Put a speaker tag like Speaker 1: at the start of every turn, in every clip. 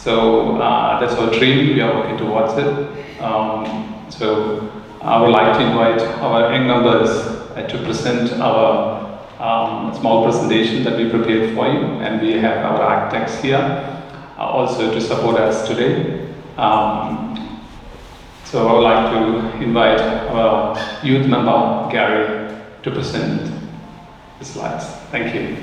Speaker 1: So that's our dream. We are working towards it. So I would like to invite our young members to present our small presentation that we prepared for you, and we have our architects here also to support us today. So I would like to invite our youth member Gary to present the slides. Thank you.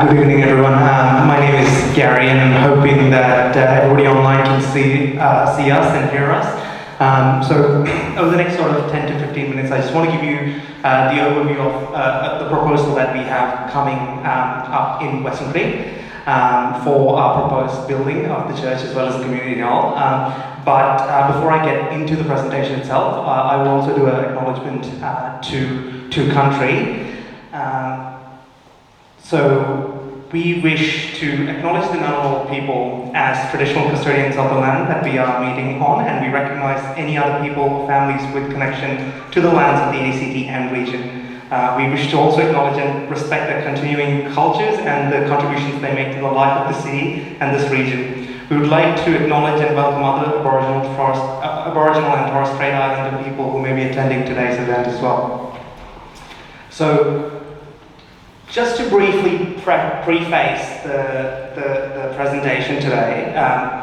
Speaker 2: Good evening, everyone. My name is Gary, and I'm hoping that everybody online can see us and hear us. So over the next sort of 10 to 15 minutes, I just want to give you the overview of the proposal that we have coming up in Western Creek for our proposed building of the church as well as the community hall. But before I get into the presentation itself, I will also do an acknowledgement to country. So we wish to acknowledge the Ngunnawal people as traditional custodians of the land that we are meeting on, and we recognise any other people or families with connection to the lands of the ACT and region. We wish to also acknowledge and respect their continuing cultures and the contributions they make to the life of the city and this region. We would like to acknowledge and welcome other Aboriginal and Torres Strait Islander people who may be attending today's event as well. So, just to briefly preface the presentation today,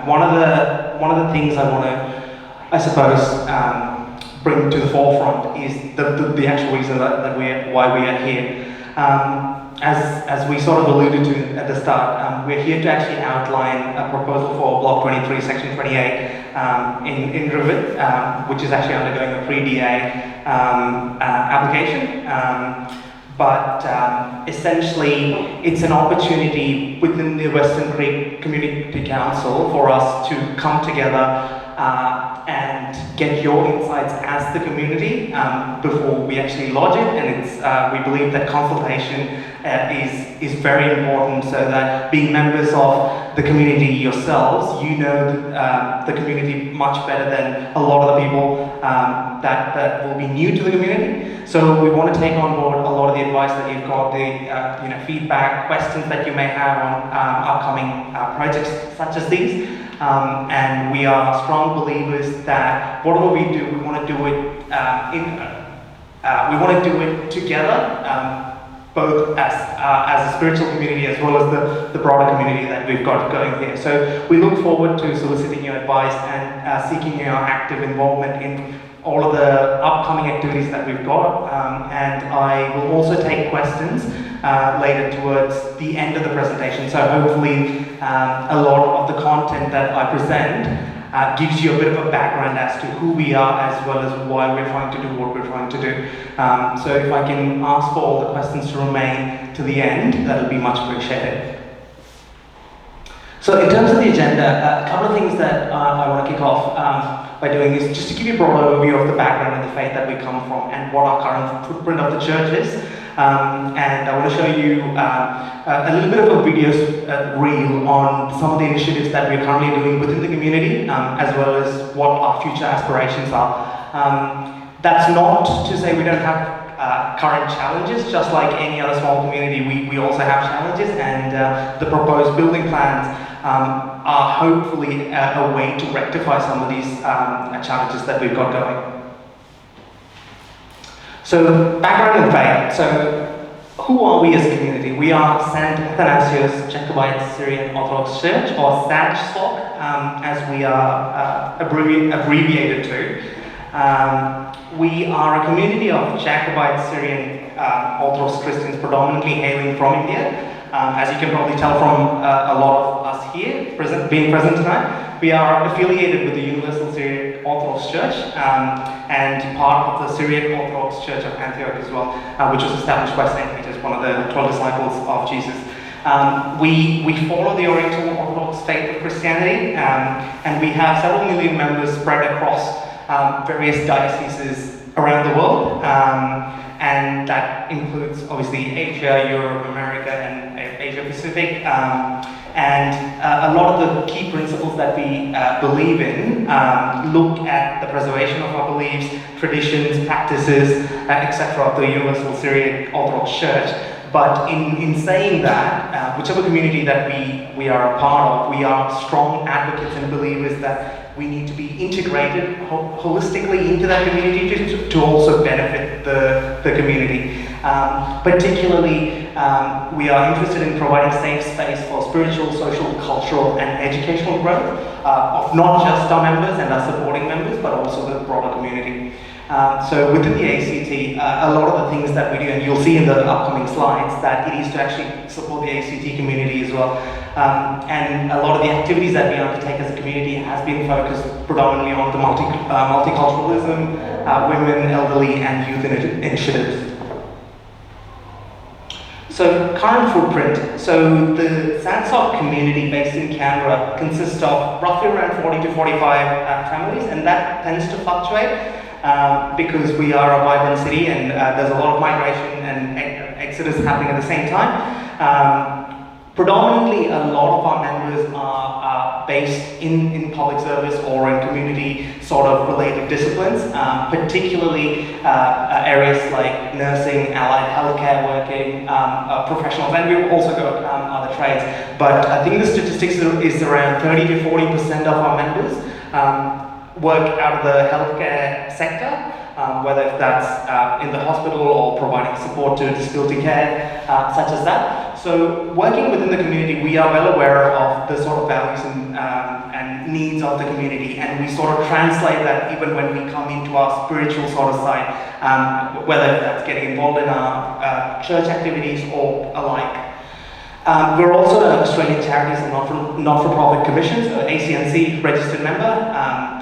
Speaker 2: one of the things I want to, I suppose, bring to the forefront is the actual reason why we are here. As we sort of alluded to at the start, we're here to actually outline a proposal for Block 23, Section 28 in Rivet, which is actually undergoing a pre-DA application. But essentially, it's an opportunity within the Western Creek Community Council for us to come together and get your insights as the community before we actually lodge it. And it's we believe that consultation is very important, so that being members of the community yourselves, you know the community much better than a lot of the people that will be new to the community. So we want to take on board a lot of the advice that you've got, the feedback, questions that you may have on upcoming projects such as these. And we are strong believers that whatever we do, we want to do it we want to do it together. Both as a spiritual community as well as the broader community that we've got going here. So we look forward to soliciting your advice and seeking your active involvement in all of the upcoming activities that we've got. And I will also take questions later towards the end of the presentation. So hopefully a lot of the content that I present gives you a bit of a background as to who we are as well as why we're trying to do what we're trying to do. So if I can ask for all the questions to remain to the end, that'll be much appreciated. So in terms of the agenda, a couple of things that I want to kick off by doing is just to give you a broad overview of the background and the faith that we come from and what our current footprint of the church is. And I want to show you a little bit of a video reel on some of the initiatives that we're currently doing within the community, as well as what our future aspirations are. That's not to say we don't have current challenges. Just like any other small community, we also have challenges, and the proposed building plans are hopefully a way to rectify some of these challenges that we've got going. So, background and faith. So, who are we as a community? We are St. Athanasius Jacobite Syrian Orthodox Church, or SAJSOC, as we are abbreviated to. We are a community of Jacobite Syrian Orthodox Christians, predominantly hailing from India. As you can probably tell from a lot of us here being present tonight, we are affiliated with the Universal Syriac Orthodox Church and part of the Syriac Orthodox Church of Antioch as well, which was established by St. Peter, one of the 12 disciples of Jesus. We follow the Oriental Orthodox faith of Christianity, and we have several million members spread across various dioceses around the world, and that includes obviously Asia, Europe, America, and Asia Pacific. And a lot of the key principles that we believe in look at the preservation of our beliefs, traditions, practices, etc. of the Universal Syriac Orthodox Church. But in saying that, whichever community that we are a part of, we are strong advocates and believers that we need to be integrated holistically into that community to also benefit the community. Particularly, we are interested in providing safe space for spiritual, social, cultural, and educational growth of not just our members and our supporting members, but also the broader community. So within the ACT, a lot of the things that we do, and you'll see in the upcoming slides, that it is to actually support the ACT community as well. And a lot of the activities that we undertake as a community has been focused predominantly on the multiculturalism, women, elderly, and youth initiatives. So current footprint. So the Sansok community based in Canberra consists of roughly around 40 to 45 families, and that tends to fluctuate because we are a vibrant city and there's a lot of migration and exodus happening at the same time. Predominantly, a lot of our members are based in public service or in community sort of related disciplines, particularly areas like nursing, allied healthcare working, professionals, and we've also got other trades. But I think the statistics is around 30 to 40% of our members work out of the healthcare sector. Whether that's in the hospital or providing support to disability care, such as that. So working within the community, we are well aware of the sort of values and needs of the community, and we sort of translate that even when we come into our spiritual sort of side, whether that's getting involved in our church activities or alike. We're also an Australian Charities and Not-for-Profit Commission, so ACNC registered member,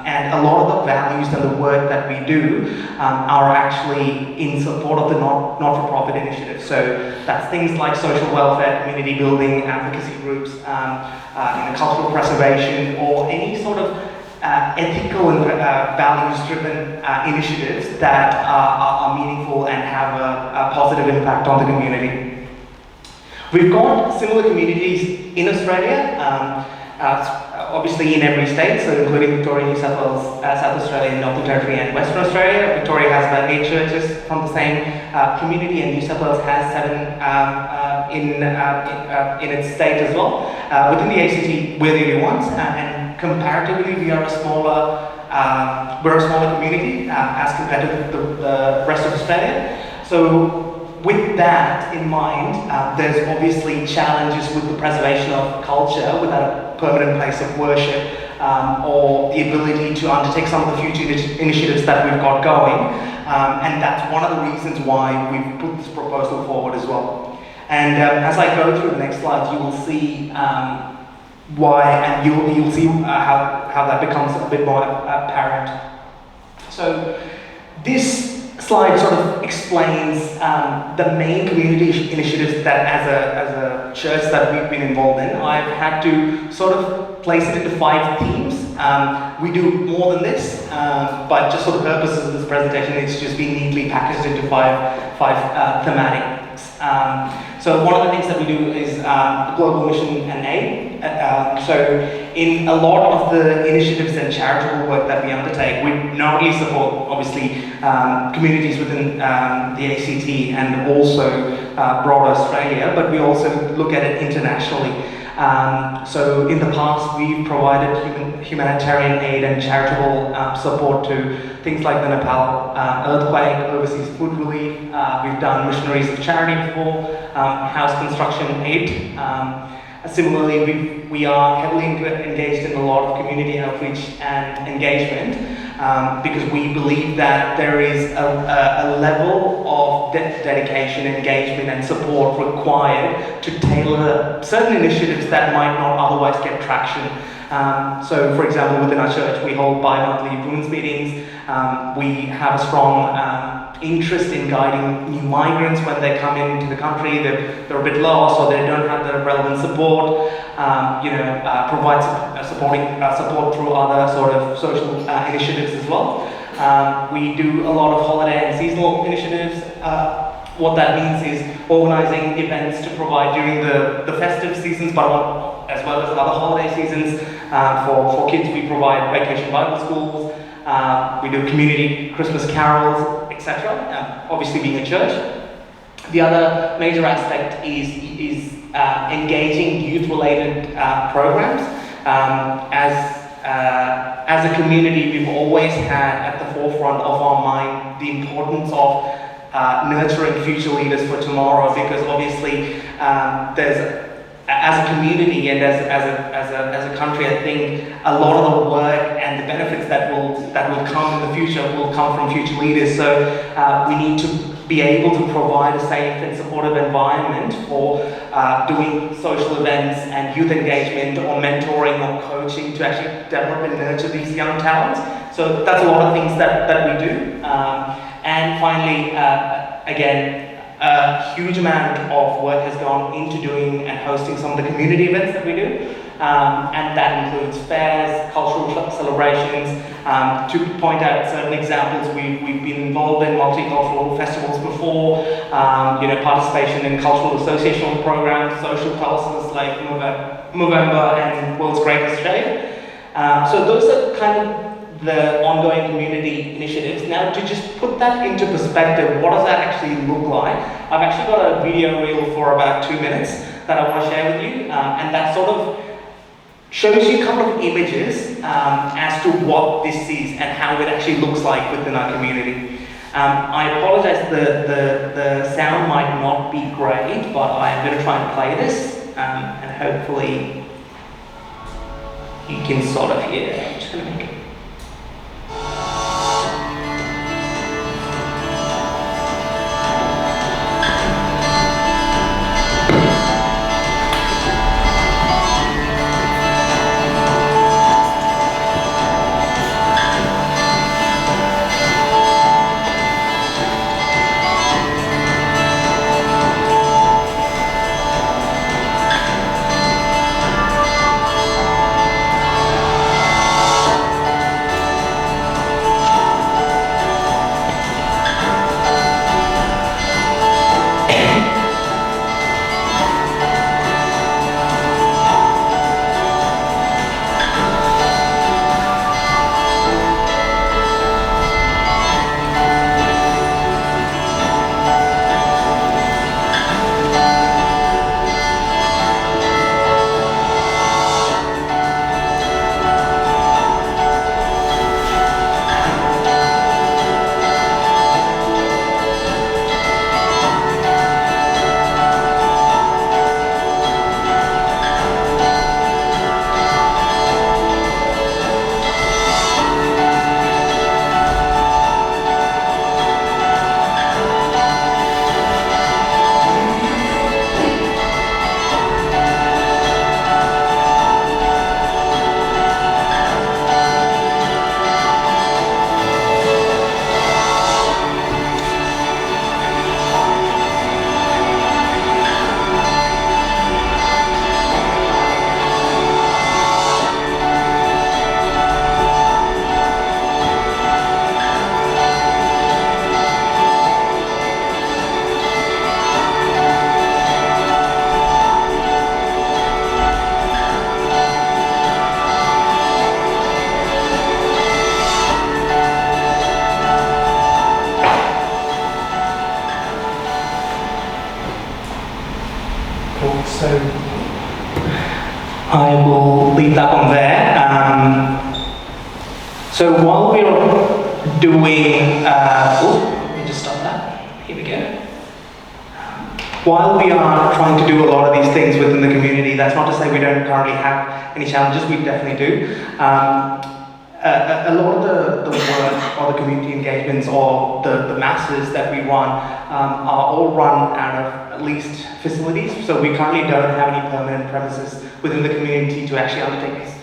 Speaker 2: and a lot of the values and the work that we do are actually in support of the not-for-profit initiative. So that's things like social welfare, community building, advocacy groups, cultural preservation, or any sort of ethical and values-driven initiatives that are meaningful and have a positive impact on the community. We've got similar communities in Australia, obviously in every state, so including Victoria, New South Wales, South Australia, Northern Territory, and Western Australia. Victoria has about 8 churches from the same community, and New South Wales has 7 in its state as well. Within the ACT, we're the only ones, and comparatively, we are a smaller community as compared to the rest of Australia. So, with that in mind, there's obviously challenges with the preservation of culture without a permanent place of worship or the ability to undertake some of the future initiatives that we've got going. And that's one of the reasons why we've put this proposal forward as well. And as I go through the next slides, you will see why, and you'll see how that becomes a bit more apparent. So this slide sort of explains the main community initiatives that as a church that we've been involved in. I've had to sort of place it into 5 themes. We do more than this, but just for the purposes of this presentation, it's just been neatly packaged into five thematics. So one of the things that we do is global mission and aid. So in a lot of the initiatives and charitable work that we undertake, we not only support, obviously, communities within the ACT and also broader Australia, but we also look at it internationally. So in the past, we've provided humanitarian aid and charitable support to things like the Nepal earthquake, overseas food relief. We've done missionaries of charity before, house construction aid. Similarly, we are heavily engaged in a lot of community outreach and engagement because we believe that there is a level of dedication, engagement, and support required to tailor certain initiatives that might not otherwise get traction. So, for example, within our church, we hold bi-monthly women's meetings. We have a strong interest in guiding new migrants when they come into the country. They're a bit lost or they don't have the relevant support. Provide support through other sort of social initiatives as well. We do a lot of holiday and seasonal initiatives. What that means is organizing events to provide during the festive seasons, but as well as other holiday seasons. For kids, we provide vacation Bible schools, we do community Christmas carols, etc. Obviously being a church. The other major aspect is engaging youth-related programs. As a community, we've always had at the forefront of our mind the importance of nurturing future leaders for tomorrow, because obviously as a community and as a country, I think a lot of the work and the benefits that will come in the future will come from future leaders. So we need to be able to provide a safe and supportive environment for doing social events and youth engagement or mentoring or coaching to actually develop and nurture these young talents. So that's a lot of things that we do. And finally, again, a huge amount of work has gone into doing and hosting some of the community events that we do. And that includes fairs, cultural celebrations. To point out certain examples, we've been involved in multicultural festivals before, participation in cultural associational programs, social causes like Movember and World's Greatest Shave. So those are kind of the ongoing community initiatives. Now, to just put that into perspective, what does that actually look like? I've actually got a video reel for about 2 minutes that I want to share with you, and that sort of shows you a couple of images as to what this is and how it actually looks like within our community. I apologize, the sound might not be great, but I'm going to try and play this, and hopefully you can sort of hear it. I'm just going to make it. So I will leave that one there. So while we're doing, let me just stop that. Here we go. While we are trying to do a lot of these things within the community, that's not to say we don't currently have any challenges. We definitely do. A lot of the work or the community engagements or the masses that we run are all run out of at least facilities. So we currently don't have any permanent premises within the community to actually undertake these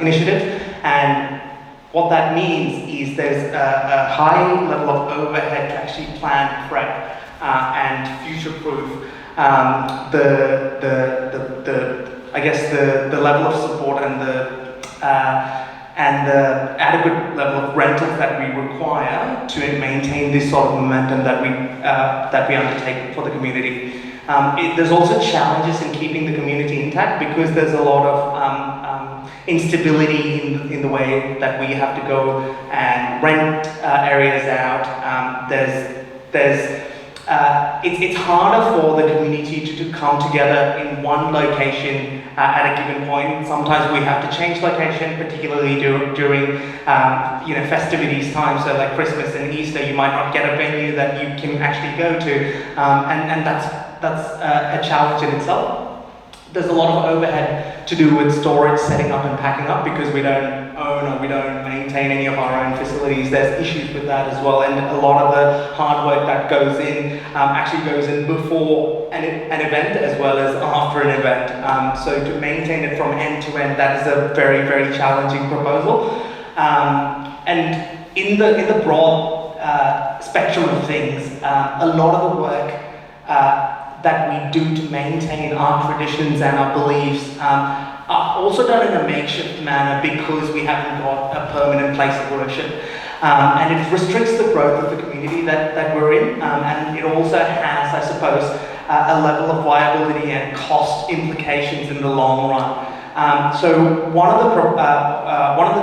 Speaker 2: initiatives. And what that means is there's a high level of overhead to actually plan, prep, and future-proof the level of support and the adequate level of rentals that we require to maintain this sort of momentum that we undertake for the community. There's also challenges in keeping the community intact because there's a lot of instability in the way that we have to go and rent areas out. It's harder for the community to come together in one location at a given point. Sometimes we have to change location, particularly during festivities time. So like Christmas and Easter, you might not get a venue that you can actually go to, and that's a challenge in itself. There's a lot of overhead to do with storage, setting up and packing up because we don't own or we don't maintain any of our own facilities. There's issues with that as well, and a lot of the hard work that goes in actually goes in before an event as well as after an event. So to maintain it from end to end, that is a very, very challenging proposal. And in the broad spectrum of things, a lot of the work that we do to maintain our traditions and our beliefs are also done in a makeshift manner because we haven't got a permanent place of worship. And it restricts the growth of the community that we're in, and it also has, I suppose, a level of viability and cost implications in the long run. So one of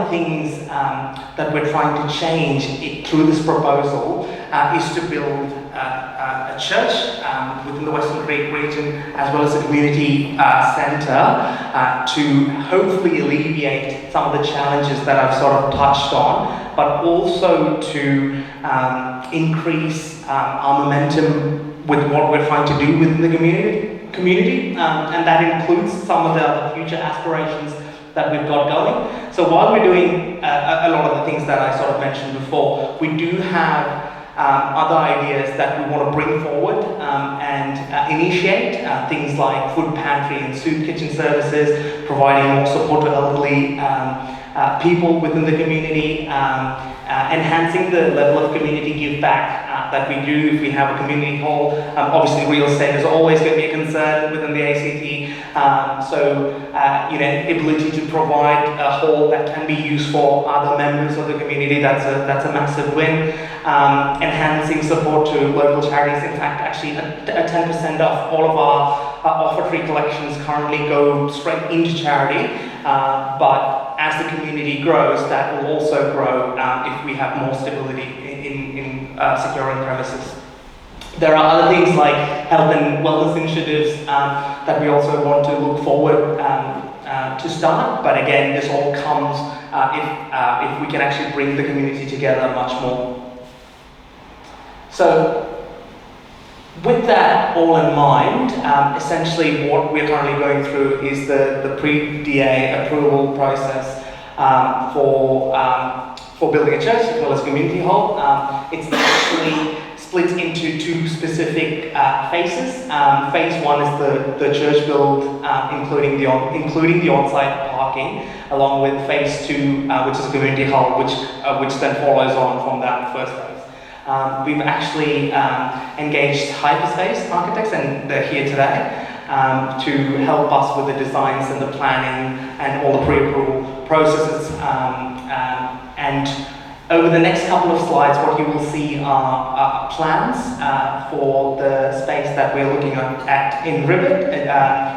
Speaker 2: the things that we're trying to change through this proposal is to build a church within the Western Creek region as well as a community centre to hopefully alleviate some of the challenges that I've sort of touched on, but also to increase our momentum with what we're trying to do within the community, and that includes some of the other future aspirations that we've got going. So while we're doing a lot of the things that I sort of mentioned before, we do have other ideas that we want to bring forward and initiate, things like food pantry and soup kitchen services, providing more support to elderly people within the community, enhancing the level of community give back that we do if we have a community hall. Obviously real estate is always going to be a concern within the ACT, so ability to provide a hall that can be used for other members of the community, that's a massive win. Enhancing support to local charities. In fact, actually, 10% of all of our offertory collections currently go straight into charity, but as the community grows, that will also grow if we have more stability in securing premises. There are other things like health and wellness initiatives that we also want to look forward to start, but again, this all comes if we can actually bring the community together much more. So, with that all in mind, essentially what we're currently going through is the pre-DA approval process for building a church as well as community hall. It's actually split into two specific phases. Phase one is the church build, including the on-site parking, along with phase two, which is a community hall, which then follows on from that first phase. We've actually engaged Hyperspace architects, and they're here today to help us with the designs and the planning and all the pre-approval processes. And over the next couple of slides, what you will see are plans for the space that we're looking at in Rivet,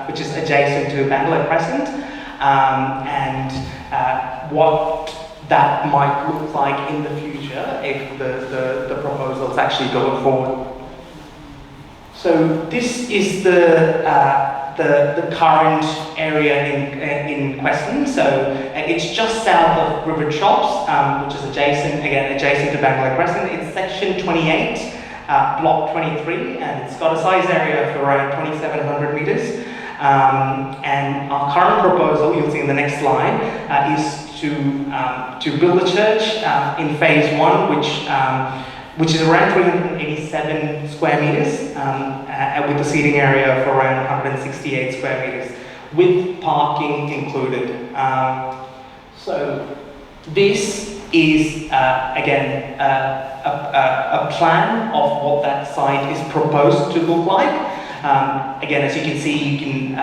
Speaker 2: which is adjacent to Bangalore Crescent, and what that might look like in the future if the proposal is actually going forward. So this is the current area in question. So it's just south of River Shops, which is adjacent to Bangalore Crescent. It's section 28, block 23, and it's got a size area of around 2,700 meters. And our current proposal, you'll see in the next slide, is to build a church in phase one, which is around 387 square meters, with a seating area of around 168 square meters, with parking included. So this is again a plan of what that site is proposed to look like. Again, as you can see, you can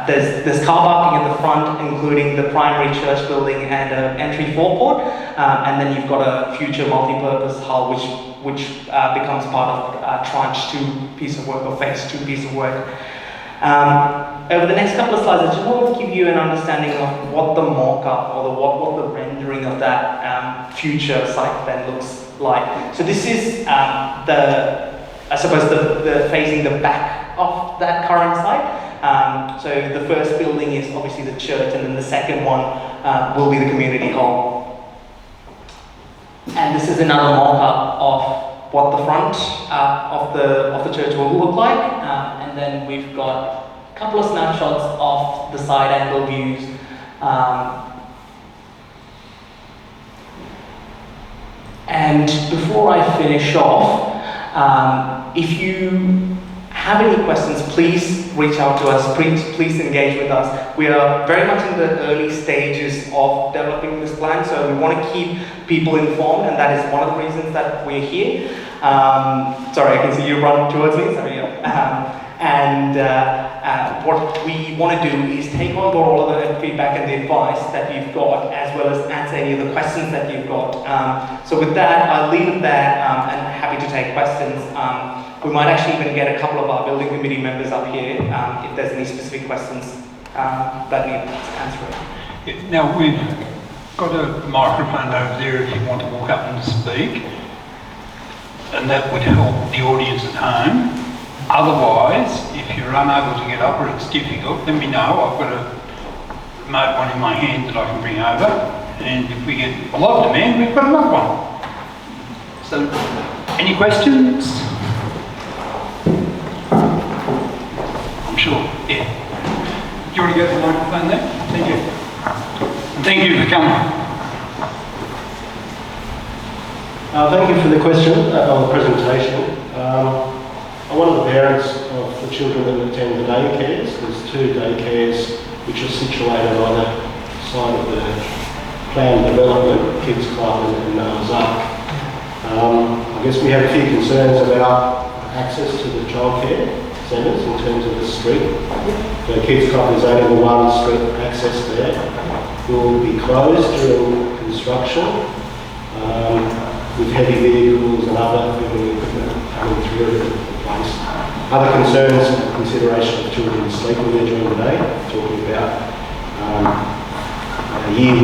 Speaker 2: there's car parking in the front, including the primary church building and an entry forecourt, and then you've got a future multi-purpose hall which becomes part of tranche 2 piece of work or phase 2 piece of work. Over the next couple of slides, I just want to give you an understanding of what the mock-up or what the rendering of that future site plan looks like. So this is I suppose the facing the back of that current site. So the first building is obviously the church, and then the second one will be the community hall. And this is another mock-up of what the front of the church will look like. And then we've got a couple of snapshots of the side angle views. And before I finish off, if you have any questions, please reach out to us, please engage with us. We are very much in the early stages of developing this plan, so we want to keep people informed, and that is one of the reasons that we're here. Sorry, I can see you run towards me, sorry. What we want to do is take on board all of the feedback and the advice that you've got, as well as answer any of the questions that you've got. So with that, I'll leave it there, and happy to take questions. We might actually even get a couple of our building committee members up here if there's any specific questions that need answering.
Speaker 3: Now we've got a microphone over there if you want to walk up and speak, and that would help the audience at home. Otherwise, if you're unable to get up or it's difficult, let me know. I've got a remote one in my hand that I can bring over, and if we get a lot of demand, we've got another one. So, any questions? I'm sure, yeah. Do you want to go to the microphone there? Thank you. And thank you for coming.
Speaker 4: Thank you for the question, or the presentation. I'm one of the parents of the children that attend the daycares. There's 2 daycares which are situated on either side of the planned development, Kids Club and Noah's Ark. I guess we have a few concerns about access to the childcare centres in terms of the street. The Kids Club is only the one street access there. Will be closed during construction with heavy vehicles and other building equipment coming through the place. Other concerns and consideration of children sleeping there during the day, talking about year 1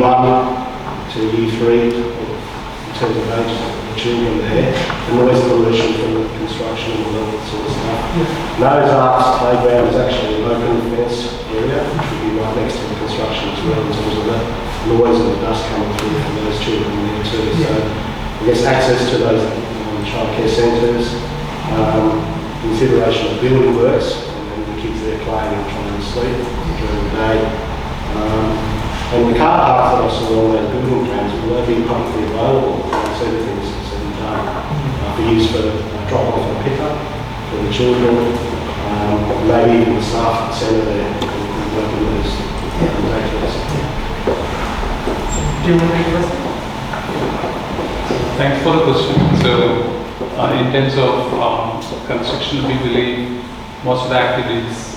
Speaker 4: to year 3 in terms of age of the children there, the noise pollution from the construction and all that sort of stuff. Noah's Ark's playground is actually an open fence area, which will be right next to the construction as well in terms of the noise and the dust coming through from those children there too. So I guess access to those childcare centres, consideration of building works, and the kids there playing and trying to sleep during the day. And the car parks that I saw on those building plans will be publicly available once everything's said and done for use for drop-off and pick-up for the children, maybe even the staff at the centre there and working with those daycares.
Speaker 2: Do you want to make a question?
Speaker 1: Thanks for the question. So, in terms of construction, we believe most of the activities,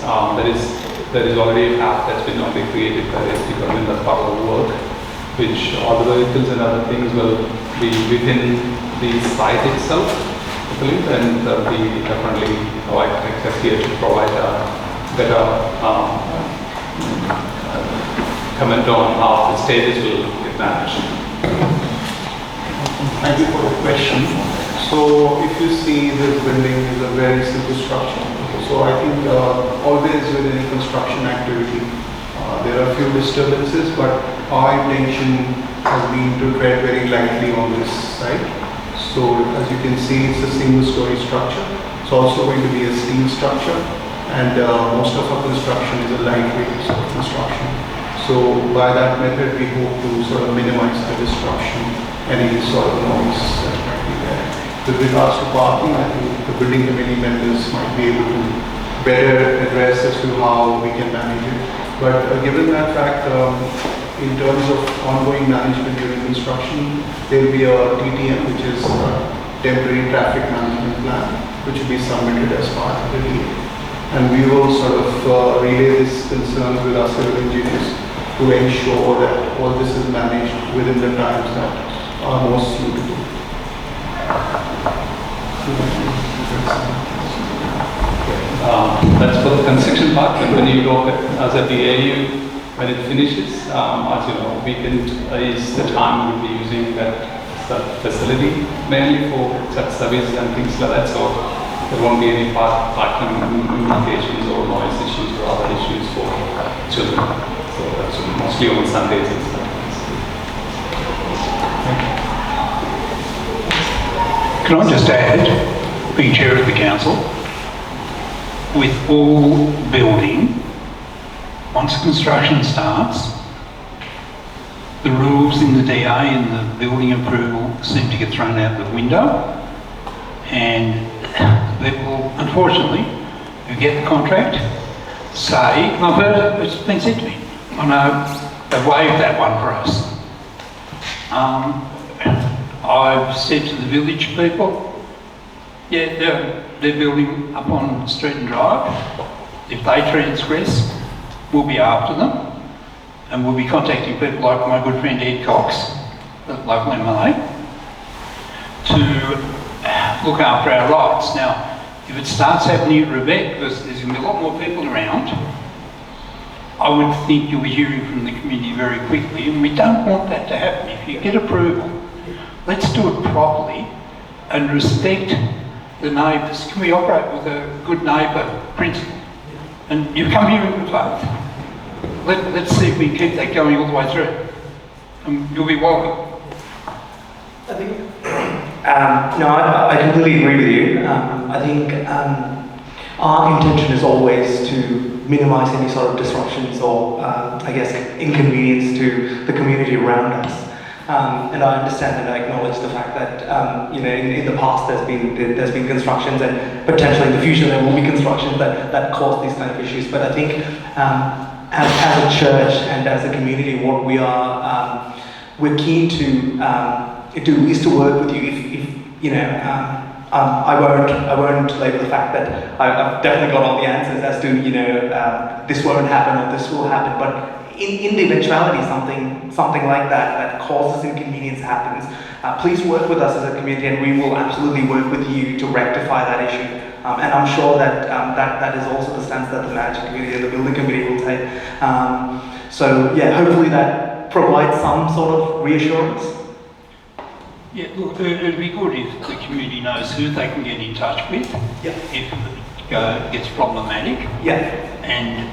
Speaker 1: there is already a path that's been already created by the SD government as part of the work, which all the vehicles and other things will be within the site itself, I believe, and we definitely provide access here to provide a better comment on how the stages will get managed.
Speaker 5: Thank you for the question. So if you see, this building is a very simple structure. So I think always with any construction activity, there are a few disturbances, but our intention has been to tread very lightly on this site. So as you can see, it's a single story structure. It's also going to be a steel structure, and most of our construction is a lightweight sort of construction. So by that method, we hope to sort of minimize the disruption, any sort of noise that might be there. With regards to parking, I think the building committee members might be able to better address as to how we can manage it. But given that fact, in terms of ongoing management during construction, there will be a TTM, which is a temporary traffic management plan, which will be submitted as part of the deal. And we will sort of relay these concerns with our civil engineers to ensure that all this is managed within the times that are most suitable.
Speaker 1: That's for the construction part, and when you go as a DAU, when it finishes, as you know, weekend is the time we'll be using that facility mainly for such services and things like that. So there won't be any parking implications or noise issues or other issues for children. So that's mostly on Sundays and stuff.
Speaker 3: Can I just add, being chair of the council, with all building, once construction starts, the rules in the DA and the building approval seem to get thrown out the window, and people, unfortunately, who get the contract say, and I've heard it's been said to me, I know they've waived that one for us. I've said to the village people, yeah, they're building up on Street and Drive. If they transgress, we'll be after them, and we'll be contacting people like my good friend Ed Cox, the local MLA, to look after our rights. Now, if it starts happening at Rebecca, because there's going to be a lot more people around, I would think you'll be hearing from the community very quickly, and we don't want that to happen. If you get approval, let's do it properly and respect the neighbours. Can we operate with a good neighbour principle? And you've come here in good faith. Let's see if we can keep that going all the way through. You'll be welcome.
Speaker 2: I think, no, I completely agree with you. I think our intention is always to minimise any sort of disruptions or, I guess, inconvenience to the community around us. And I understand and I acknowledge the fact that, you know, in the past there's been constructions, and potentially in the future there will be constructions that cause these kind of issues. But I think as a church and as a community, what we are, we're keen to do is to work with you. If you know, I won't label the fact that I've definitely got all the answers as to, you know, this won't happen or this will happen. But in the eventuality something like that causes inconvenience happens, please work with us as a community, and we will absolutely work with you to rectify that issue. And I'm sure that that is also the stance that the managing committee and the building committee will take. So yeah, hopefully that provides some sort of reassurance.
Speaker 3: Yeah, look, it'd be good if the community knows who they can get in touch with if it gets problematic.
Speaker 2: Yeah.
Speaker 3: And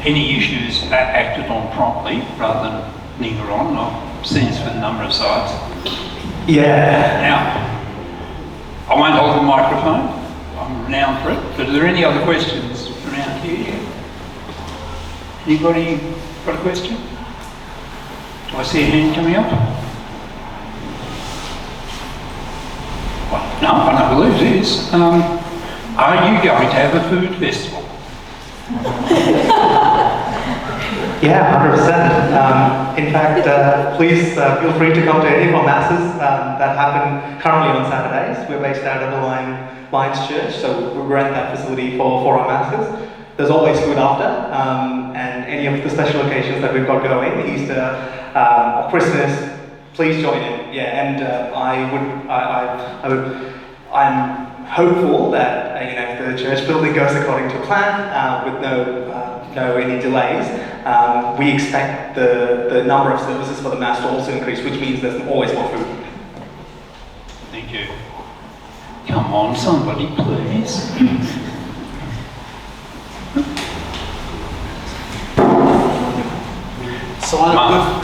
Speaker 3: any issues acted on promptly rather than linger on. I've seen this for a number of sites.
Speaker 2: Yeah.
Speaker 3: Now, I won't hold the microphone. I'm renowned for it. But are there any other questions around here? Anybody got a question? Do I see a hand coming up? Well, no, I don't believe it is. Are you going to have a food festival?
Speaker 2: Yeah, 100%. In fact, please feel free to come to any of our masses that happen currently on Saturdays. We're based out of the Lions Church, so we rent that facility for our masses. There's always food after, and any of the special occasions that we've got going, Easter or Christmas, please join in. Yeah, and I'm hopeful that you know, if the church building goes according to plan with no any delays, we expect the number of services for the mass to also increase, which means there's always more food.
Speaker 3: Thank you. Come on, somebody, please.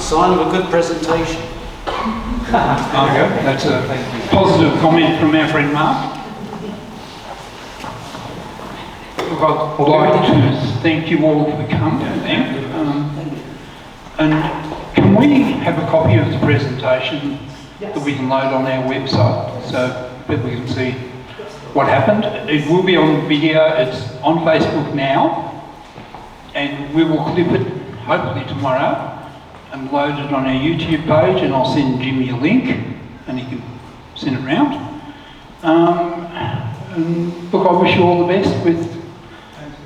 Speaker 6: Sign of a good presentation.
Speaker 3: Okay, that's a positive comment from our friend Mark. I'd like to thank you all for coming. And can we have a copy of the presentation that we can load on our website so people can see what happened? It will be on video. It's on Facebook now, and we will clip it hopefully tomorrow and load it on our YouTube page, and I'll send Jimmy a link and he can send it round. And look, I wish you all the best with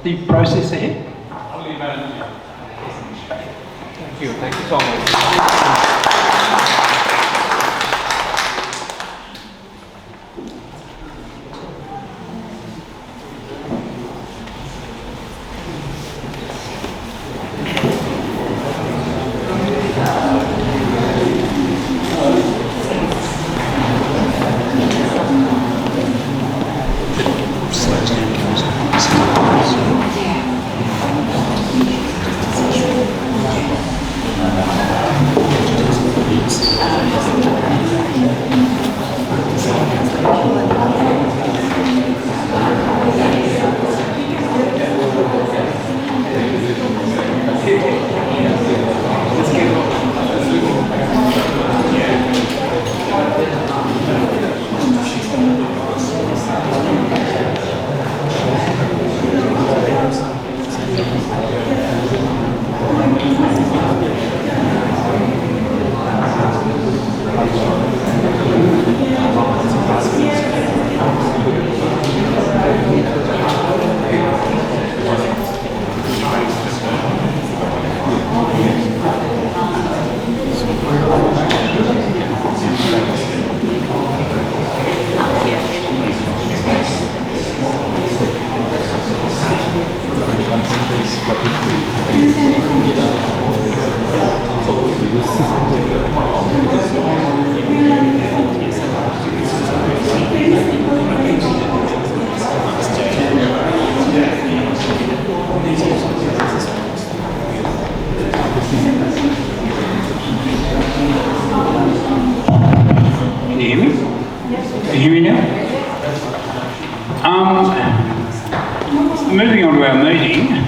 Speaker 3: the process ahead?
Speaker 1: Thank you so much.
Speaker 3: Moving on to our meeting.